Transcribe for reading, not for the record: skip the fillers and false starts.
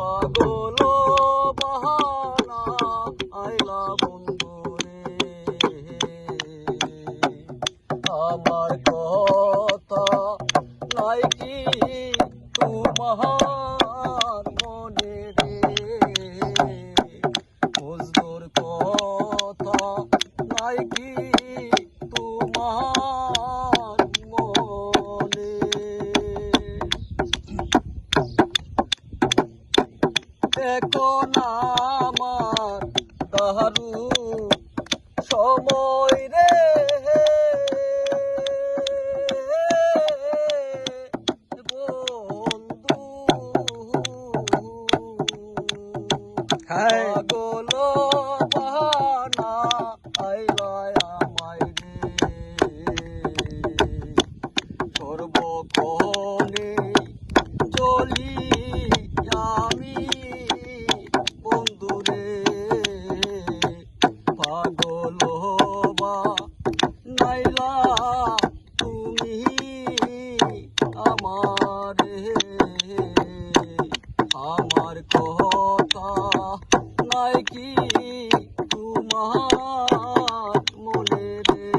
পাগল বাহানা আইলা বন্ধু রে, আমার কথা নাই কি তোমার মনে রে, মজনুর কথা নাই কি তোমার মনে। এখন আমার দারু সময় রে, বন্ধু পাগল বাহানা আইলা আমায় রে, সর্বক্ষণে চলি আমি বন্ধু রে, পাগল বানাইলা তুমি আমারে, আমার কথা নাই কি তোমার মনে রে।